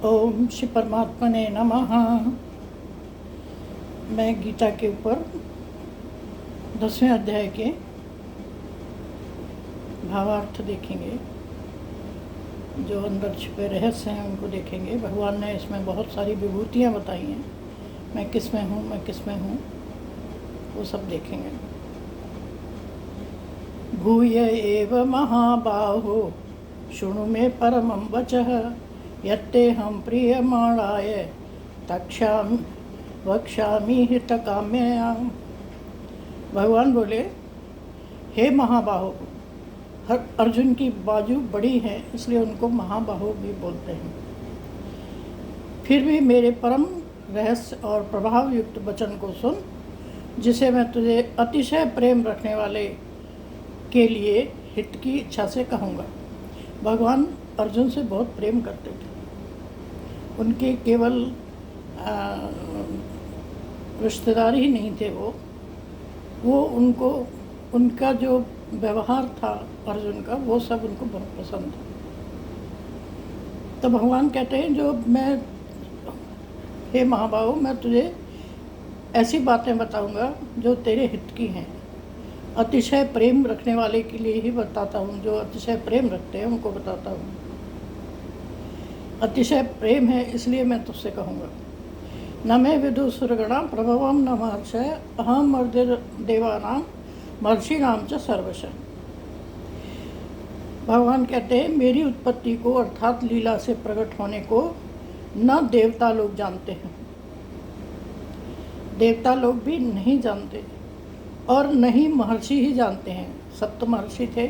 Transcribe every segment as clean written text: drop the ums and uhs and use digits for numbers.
ओम श्री परमात्मने नमः। मैं गीता के ऊपर 10वें अध्याय के भावार्थ देखेंगे। जो अंदर छुपे रहस्य हैं उनको देखेंगे। भगवान ने इसमें बहुत सारी विभूतियाँ बताई हैं। मैं किस में हूँ, मैं किस में हूँ, वो सब देखेंगे। भूय एव महाबाहो शृणु मे परमं वचः यत्तेऽहं प्रीयमाणाय तक्षामि वक्ष्यामि हितकाम्यया। भगवान बोले, हे महाबाहो। हर अर्जुन की बाजू बड़ी है इसलिए उनको महाबाहो भी बोलते हैं। फिर भी मेरे परम रहस्य और प्रभाव युक्त वचन को सुन, जिसे मैं तुझे अतिशय प्रेम रखने वाले के लिए हित की इच्छा से कहूँगा। भगवान अर्जुन से बहुत प्रेम करते थे। उनके केवल रिश्तेदार ही नहीं थे वो उनको उनका जो व्यवहार था अर्जुन का, वो सब उनको बहुत पसंद था। तो भगवान कहते हैं, जो मैं, हे महाबाहु, मैं तुझे ऐसी बातें बताऊंगा जो तेरे हित की हैं। अतिशय प्रेम रखने वाले के लिए ही बताता हूँ। जो अतिशय प्रेम रखते हैं उनको बताता हूँ। अतिशय प्रेम है इसलिए मैं तुझसे कहूँगा। न मे विदुसुरगणा प्रभवम न महर्षय अहम देवानां महर्षिणाम च सर्वशः। भगवान कहते हैं, मेरी उत्पत्ति को अर्थात लीला से प्रकट होने को न देवता लोग जानते हैं, देवता लोग भी नहीं जानते, और नहीं महर्षि ही जानते हैं। सप्त महर्षि थे,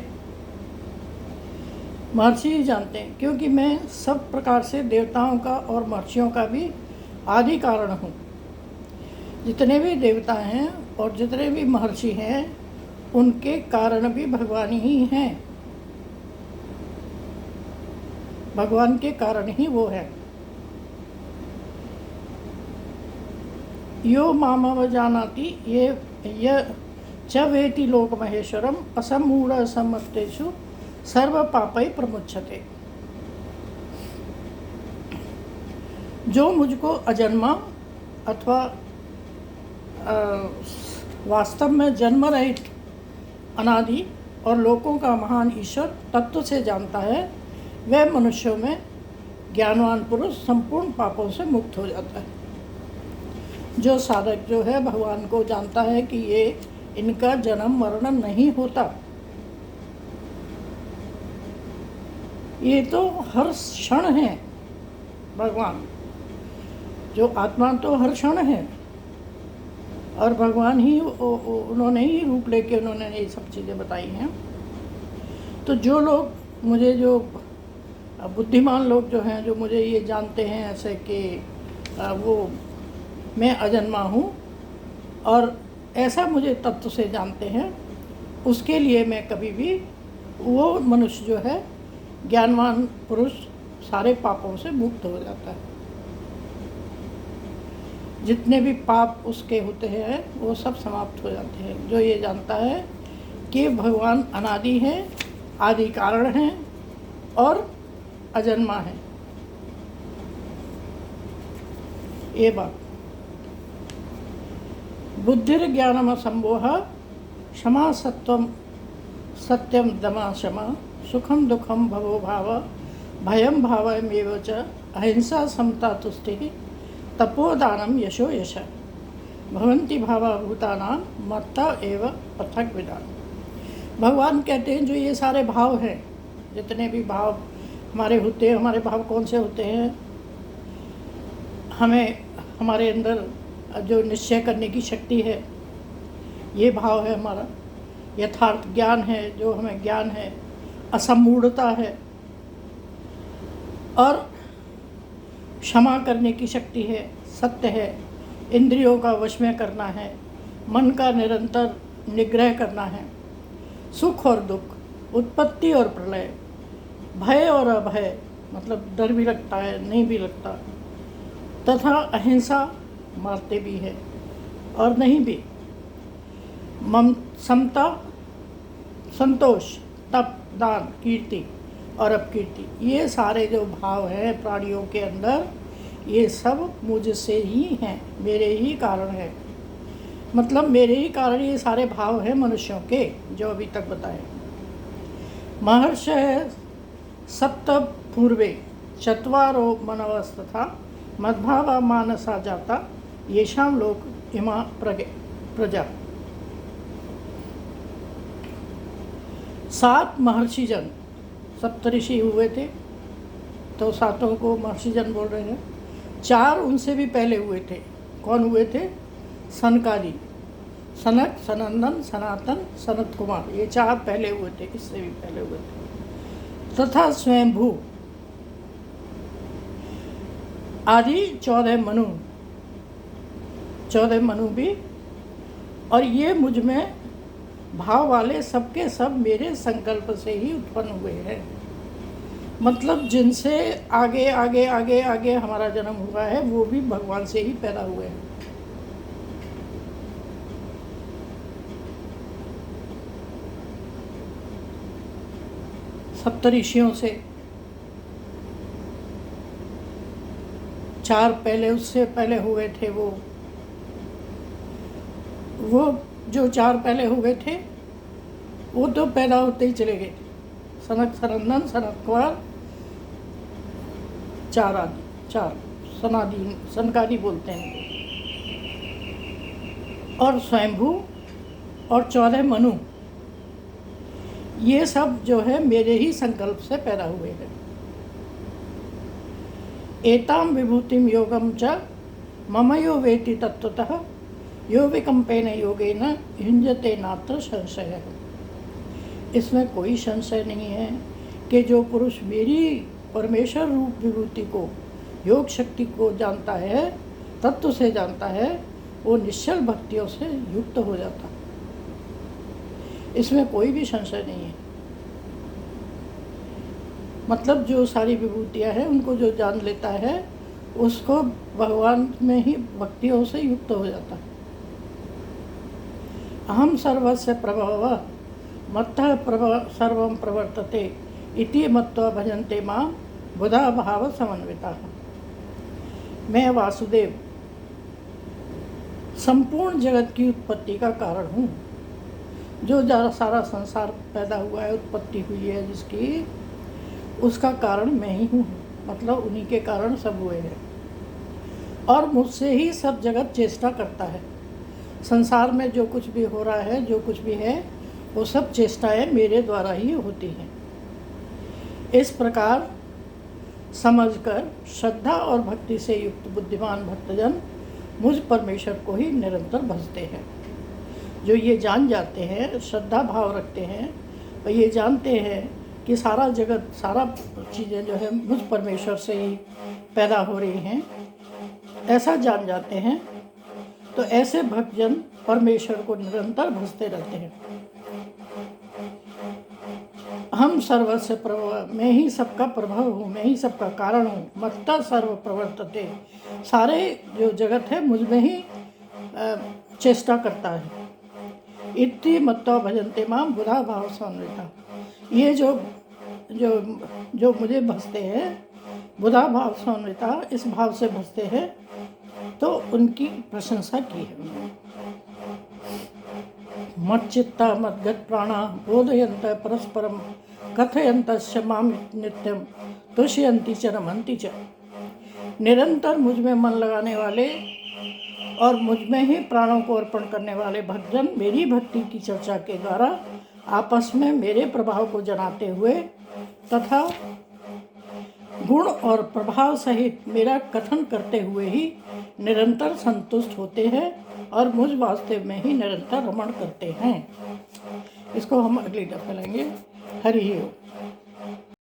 महर्षि ही जानते हैं, क्योंकि मैं सब प्रकार से देवताओं का और महर्षियों का भी आदि कारण हूँ। जितने भी देवता हैं और जितने भी महर्षि हैं उनके कारण भी भगवान ही हैं। भगवान के कारण ही वो है। यो मामवजानाति ये च वेति लोक महेश्वरम असमूढ़ समस्तेषु सर्व पापै प्रमुच्यते। जो मुझको अजन्मा अथवा वास्तव में जन्म रहित अनादि और लोकों का महान ईश्वर तत्व से जानता है, वह मनुष्यों में ज्ञानवान पुरुष संपूर्ण पापों से मुक्त हो जाता है। जो साधक जो है भगवान को जानता है कि ये इनका जन्म मरण नहीं होता, ये तो हर क्षण है। भगवान जो आत्मा तो हर क्षण है, और भगवान ही उन्होंने ही रूप लेके उन्होंने ये सब चीज़ें बताई हैं। तो जो लोग मुझे, जो बुद्धिमान लोग जो हैं, जो मुझे ये जानते हैं ऐसे कि वो मैं अजन्मा हूँ और ऐसा मुझे तत्व से जानते हैं, उसके लिए मैं कभी भी, वो मनुष्य जो है ज्ञानवान पुरुष सारे पापों से मुक्त हो जाता है। जितने भी पाप उसके होते हैं वो सब समाप्त हो जाते हैं। जो ये जानता है कि भगवान अनादि है, आदि कारण है और अजन्मा है। ये बात बुद्धिर ज्ञानम असंभोह क्षमा सत्वम सत्यम दमा क्षमा सुखम दुखम भवो भाव भयम भावमेव च अहिंसा समता तुष्टि तपोदानम यशो यश भवन्ति भावभूतानां मत्ता एव पृथक विदान। भगवान कहते हैं, जो ये सारे भाव हैं, जितने भी भाव हमारे होते हैं, हमारे भाव कौन से होते हैं? हमें हमारे अंदर जो निश्चय करने की शक्ति है, ये भाव है हमारा। यथार्थ ज्ञान है, जो हमें ज्ञान है। असमूढ़ता है, और क्षमा करने की शक्ति है। सत्य है, इंद्रियों का वश में करना है, मन का निरंतर निग्रह करना है। सुख और दुख, उत्पत्ति और प्रलय, भय और अभय, मतलब डर भी लगता है, नहीं भी लगता, तथा अहिंसा, मारते भी है और नहीं भी, समता, संतोष, तप, दान, कीर्ति, और अपकीर्ति, ये सारे जो भाव हैं प्राणियों के अंदर, ये सब मुझसे ही हैं, मेरे ही कारण है। मतलब मेरे ही कारण ये सारे भाव हैं मनुष्यों के, जो अभी तक बताए। महर्षय सप्त पूर्वे चत्वारो मनवस्तथा मद्भावा मानसा जाता येषां लोक इमा प्रजा। 7 महर्षिजन, सप्तऋषि हुए थे, तो 7 को महर्षिजन बोल रहे हैं। 4 उनसे भी पहले हुए थे। कौन हुए थे? सनकादि, सनक, सनंदन, सनातन, सनत कुमार, ये 4 पहले हुए थे, इससे भी पहले हुए थे। तथा स्वयंभू आदि 14 मनु, 14 मनु भी, और ये मुझ में भाव वाले सबके सब मेरे संकल्प से ही उत्पन्न हुए हैं। मतलब जिनसे आगे आगे आगे आगे हमारा जन्म हुआ है, वो भी भगवान से ही पैदा हुए हैं। सप्तऋषियों से 4 पहले, उससे पहले हुए थे वो जो 4 पहले हुए थे, वो तो पैदा होते ही चले गए। सनक, सनंदन, सनत कुमार, 4 आदि, 4 सनादि, सनकादि बोलते हैं। और स्वयंभू और 14 मनु, ये सब जो है मेरे ही संकल्प से पैदा हुए हैं। एताम विभूतिम योगम च मम यो वेति तत्वतः यो विकम्पेन योगेन युञ्जते नात्र संशय। इसमें कोई संशय नहीं है कि जो पुरुष मेरी परमेश्वर रूप विभूति को, योग शक्ति को जानता है, तत्व से जानता है, वो निश्चल भक्तियों से युक्त हो जाता है। इसमें कोई भी संशय नहीं है। मतलब जो सारी विभूतियाँ हैं, उनको जो जान लेता है, उसको भगवान में ही भक्तियों से युक्त हो जाता है। अहम सर्वस्य प्रभवः मत्तः सर्वं प्रवर्तते इति मत्वा भजन्ते मां बुधा भाव समन्विताः। मैं वासुदेव संपूर्ण जगत की उत्पत्ति का कारण हूँ। जो सारा संसार पैदा हुआ है, उत्पत्ति हुई है जिसकी, उसका कारण मैं ही हूँ। मतलब उन्हीं के कारण सब हुए हैं, और मुझसे ही सब जगत चेष्टा करता है। संसार में जो कुछ भी हो रहा है, जो कुछ भी है, वो सब चेष्टाएं मेरे द्वारा ही होती हैं। इस प्रकार समझकर श्रद्धा और भक्ति से युक्त बुद्धिमान भक्तजन मुझ परमेश्वर को ही निरंतर भजते हैं। जो ये जान जाते हैं, श्रद्धा भाव रखते हैं, और ये जानते हैं कि सारा जगत, सारा चीज़ें जो है मुझ परमेश्वर से ही पैदा हो रही हैं, ऐसा जान जाते हैं, तो ऐसे भक्तजन परमेश्वर को निरंतर भजते रहते हैं। हम सर्वस्य प्रभव, मैं ही सबका प्रभव हूँ, मैं ही सबका कारण हूँ। मत्तः सर्व प्रवर्तते, सारे जो जगत है मुझ में ही चेष्टा करता है। इति मत्वा भजन्ते मां बुधा भाव समन्विता। ये जो मुझे भजते हैं, बुधा भाव समन्विता, इस भाव से भजते हैं, तो उनकी प्रशंसा की है। मच्चित्ता मद्गत प्राणा बोधयन्त परस्परम कथयन्तश्च मां नित्यं तुष्यन्ति च रमन्ति च। निरंतर मुझ में मन लगाने वाले और मुझ में ही प्राणों को अर्पण करने वाले भक्तजन मेरी भक्ति की चर्चा के द्वारा आपस में मेरे प्रभाव को जनाते हुए तथा गुण और प्रभाव सहित मेरा कथन करते हुए ही निरंतर संतुष्ट होते हैं और मुझ वास्तव में ही निरंतर रमण करते हैं। इसको हम अगली दफा लेंगे। हरि ओम।